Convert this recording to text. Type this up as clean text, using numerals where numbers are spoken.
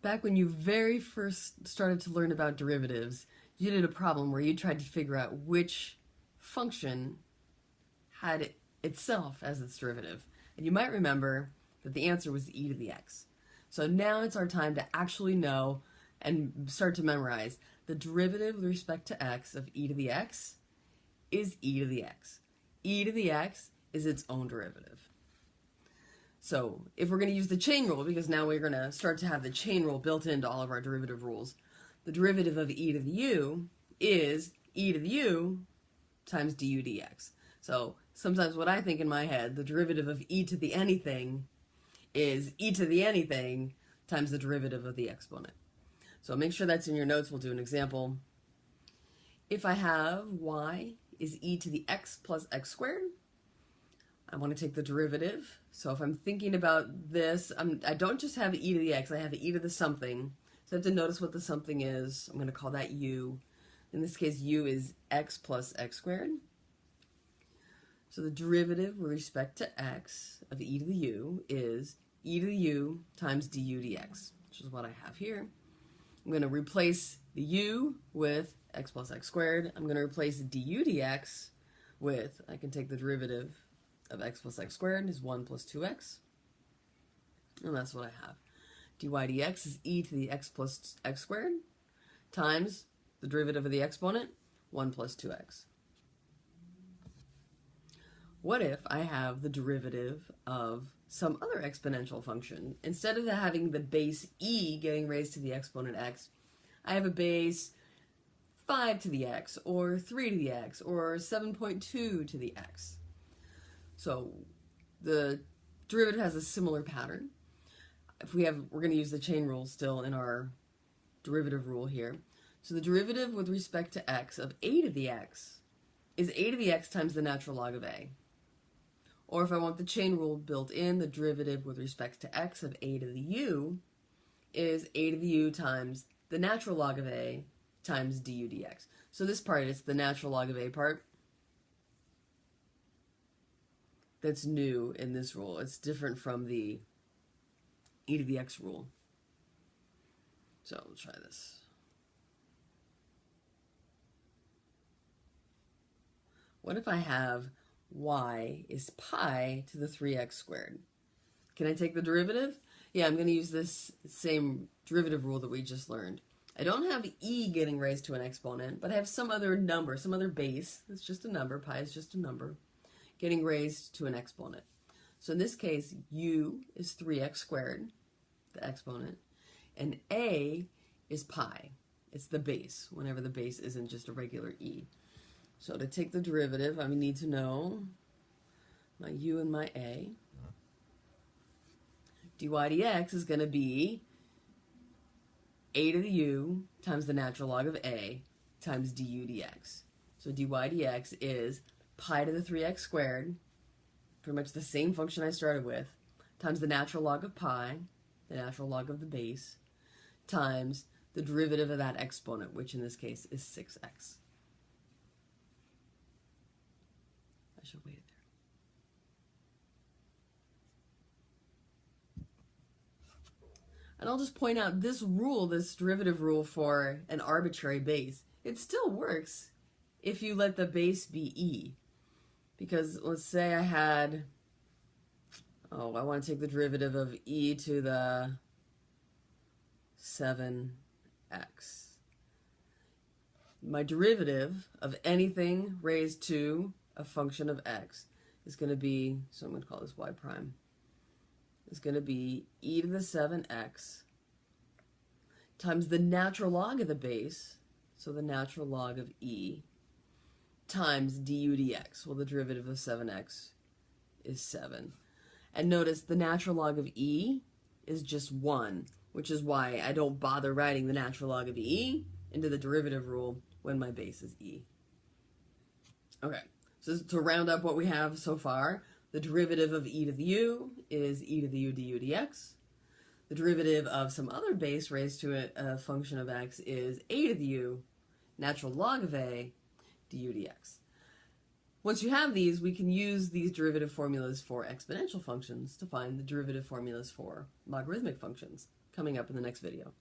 Back when you very first started to learn about derivatives, you did a problem where you tried to figure out which function had itself as its derivative. And you might remember that the answer was e to the x. So now it's our time to actually know and start to memorize the derivative with respect to x of e to the x is e to the x. E to the x is its own derivative. So if we're going to use the chain rule, because now we're going to start to have the chain rule built into all of our derivative rules, the derivative of e to the u is e to the u times du dx. So sometimes what I think in my head, the derivative of e to the anything is e to the anything times the derivative of the exponent. So make sure that's in your notes. We'll do an example. If I have y is e to the x plus x squared, I want to take the derivative. So if I'm thinking about this, I don't just have e to the x, I have e to the something. So I have to notice what the something is. I'm going to call that u. In this case, u is x plus x squared. So the derivative with respect to x of e to the u is e to the u times du dx, which is what I have here. I'm going to replace the u with x plus x squared. I'm going to replace du dx with, I can take the derivative of x plus x squared is 1 plus 2x. And that's what I have. dy dx is e to the x plus x squared times the derivative of the exponent, 1 plus 2x. What if I have the derivative of some other exponential function? Instead of having the base e getting raised to the exponent x, I have a base 5 to the x, or 3 to the x, or 7.2 to the x. So the derivative has a similar pattern. We're going to use the chain rule still in our derivative rule here. So the derivative with respect to x of a to the x is a to the x times the natural log of a. Or if I want the chain rule built in, the derivative with respect to x of a to the u is a to the u times the natural log of a times du dx. So this part, it's the natural log of a part that's new in this rule. It's different from the e to the x rule. So let's try this. What if I have y is pi to the 3x squared? Can I take the derivative? Yeah, I'm going to use this same derivative rule that we just learned. I don't have e getting raised to an exponent, but I have some other number, some other base. It's just a number. Pi is just a number getting raised to an exponent. So in this case, u is 3x squared, the exponent, and a is pi. It's the base, whenever the base isn't just a regular e. So to take the derivative, I need to know my u and my a. dy dx is going to be a to the u times the natural log of a times du dx. So dy dx is pi to the 3x squared, pretty much the same function I started with, times the natural log of pi, the natural log of the base, times the derivative of that exponent, which in this case is 6x. I should wait there. And I'll just point out this rule, this derivative rule for an arbitrary base, it still works if you let the base be e. Because let's say I had, I want to take the derivative of e to the 7x. My derivative of anything raised to a function of x is going to be, so I'm going to call this y prime, is going to be e to the 7x times the natural log of the base, so the natural log of e, times du dx. Well, the derivative of 7x is 7. And notice the natural log of e is just 1, which is why I don't bother writing the natural log of e into the derivative rule when my base is e. Okay, so to round up what we have so far, the derivative of e to the u is e to the u du dx. The derivative of some other base raised to a function of x is a to the u natural log of a du dx. Once you have these, we can use these derivative formulas for exponential functions to find the derivative formulas for logarithmic functions, coming up in the next video.